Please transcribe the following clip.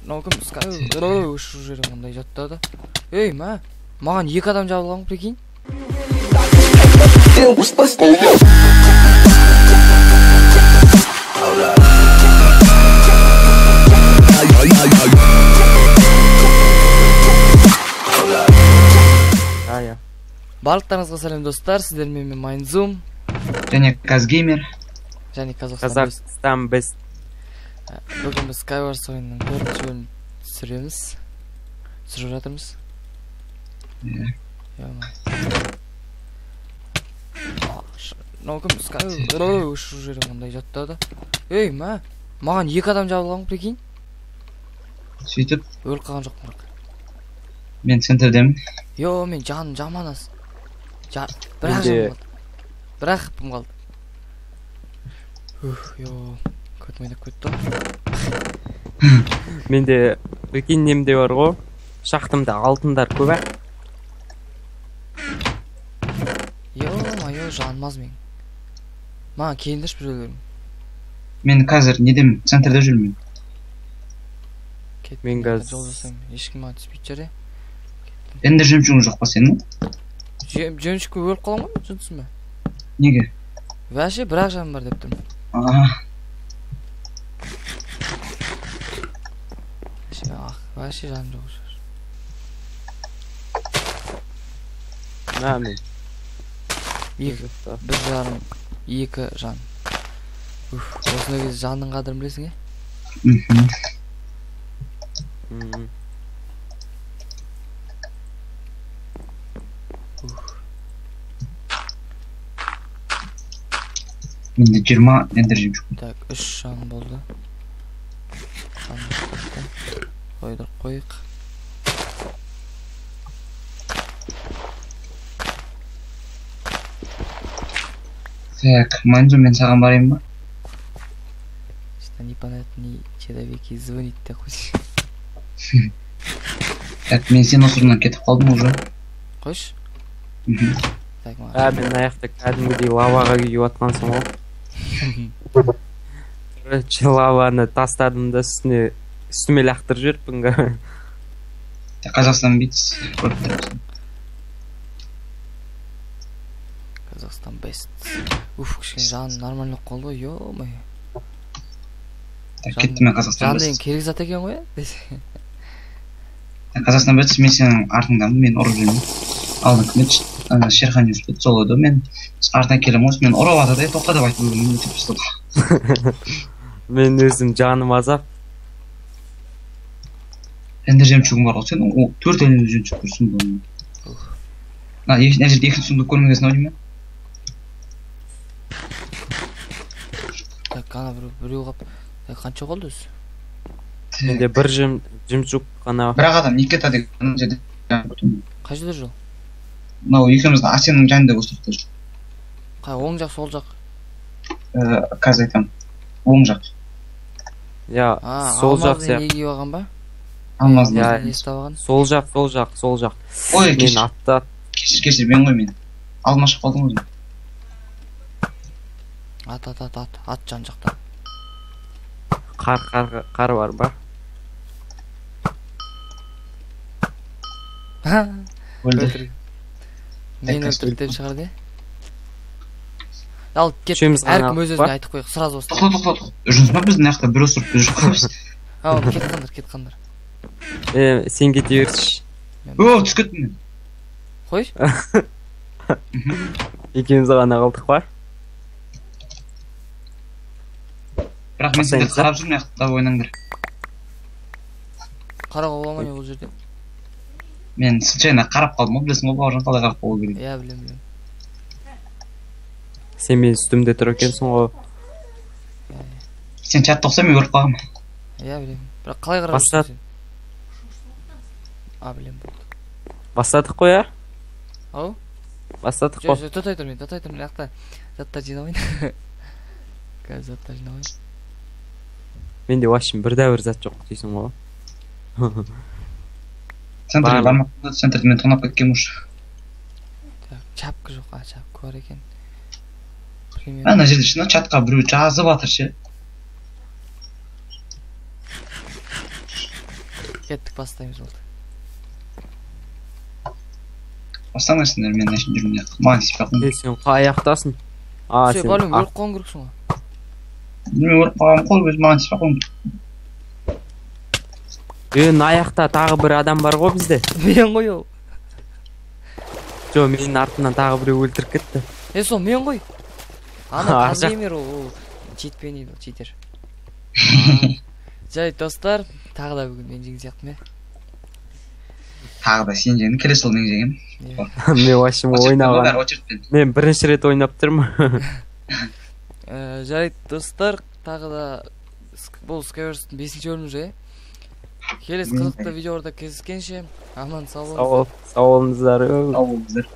Ногым скай ушул жерде мындай жатты да. Эй, маған 2 адам жабылған, прикинь. Барлықтарыңызға сәлем достар, сіздер менімен Майнзум және Казгеймер және Қазақстан Бест. Бүгін біз Skywars ойынның 4-ші бөлімін түсіріп жатырмыз. Ногым Skywars ушул жерде мындай жатты да. Ей, маған 2 адам жабылған, прикинь. Сөйтіп өліп қалған жоқпын. Мен центрдемін. Йо, мен жаным жаман аз. Бірақ хпым қалды. Йо, көтім ойнап көтті. Менде прикинь немде бар ғой, шахтымда алтындар көп. Йо, жанмаз мен. Маған кейіндірші біреулерім. Мен қазір недем центрде жүрмін. Мен қазір жол жасаймын. Ешкім маған түспейді жария. Енді жемчугің жоқ па сенің? Жемчугке өліп қалам ғой, жынсың ба? Неге? Вәше бірақ жаным бар деп тұрмын. Вәше жаным жоқ шығар. Мен. Бір жарым, 2 жан. Осында кезде жанның қадірін білесің, Менде 20 ендер жемчуг. Так, 3 жан болды. Қойдық қойық. Так, Майнзум, мен саған барайын ба? Что непонятный человеки звонит такой. Так, мен сен осырынан кетіп қалдым уже. Қойш? Мен аяқта кәдімгідей лаваға күйіп атқансың ғой. Короче, лаваны тастадым да үстіме лақтырып жіберіппін. Қазақстан Битс көріп тұрмысың. Қазақстан Бест. Кішкене жаным нормально қолды ғой, ё-май. Кеттім мен Қазақстан Бест. Жан деген керек зат екен ғой, Қазақстан Бест, мен сенің артыңдамын, мен ұрып жүрмін. Алдың кімет Шерхан жүріп сол еді, мен артына келем осы, мен ұрып атады, тоқта деп айтып өгім, өтіп ұстады. Мен өзім жаным азап. Енді жемчугім бар ғой, сен 4 әлемді жемчуг көрсің бұл. Әне жерде 2 сұмды көрмегесін ау дейм мен? Так, қана біреу қап, қанша қолды өзі? Менде бір жемчуг қана. Бірақ адам Никита деген жерде қай жерде жол? Мынау екеуміздің Асеннің жанында өстіріпті жүр. Қай, оң жақ, сол жақ? Қазір айтам, оң жақ. Сол жақ сияқты. Алмаздың неге оған ба? Алмаздың. Сол жақ. Ой, мен атты. Кешір, мен ғой мен. Алмашып қалдың өзім. Ат жан жақта. Қар бар ба? Өлді. Мен өлтіріп шығарды. Ал кет, әркім өз-өзіне айтып қойық, сразу осты. Тоқта. Жүрінсің ба біздің аяқта бір өсіріп біз жүр. Кет қандар. Сен кете берші. Түс кеттім мен. Қой? Екеуміз ғана қалдық ба? Бірақ мен сендер қарап жүрмін аяқта ойнаңдар. Қарауға оламай ол жерде. Мен случайно қарап қалдым ғой, білесің ғой бауыржан қалай қарап қалу керек. Иә, білем. Сен мен үстімде тұр екенсің ғой. Сен чатта оқса мен өліп қалғам. Иә, білем. Бірақ қалай қарап жүрсің? Білем болды. Бастадық қой, а? Ау? Бастадық қой. Тотай тұрмын, аяқта заттар жинауын. Қазір заттар жинауын. Менде вообще бір зат жоқ дейсің ғой. Центрге бармақ, центрді мен тонап кеткем ұш. Чапка жоқ, чапка бар екен. Ана жерде шына чатқа біреу жазып атыр ше. Кеттик, бастайбыз болду. Бастаңдарсыңдар, мен ашып жүрмін деп. Маған тиіспей қойын. Сен қаяқтасың? Сен Сен балым өріп қалған керексің ғой. Мен ұрып қалғанмын қой, өзім маған тиіспей қойын. аяқта тағы бір адам бар ғой бізде. Мен ғой ол. Жо, менің артымнан тағы біреу өлтіріп кетті. Сол мен ғой. Ана Ар таза жақ- емер ол жетпейді, ол жетер. Жай достар, тағы да бүгін мен жең сияқтымын. Тағы да сен жеңдің, келесі жолы мен жеңемін. Мен вообще ойнаған. Очередьпен. Мен бірінші рет ойнап тұрмын. Жарайды достар, тағы да бұл Skyverse'дің 5-ші бөлімі жай. Келесі қызықты видеоларда кездескенше аман сау болыңыздар. Сау болыңыздар. Сау болыңыздар.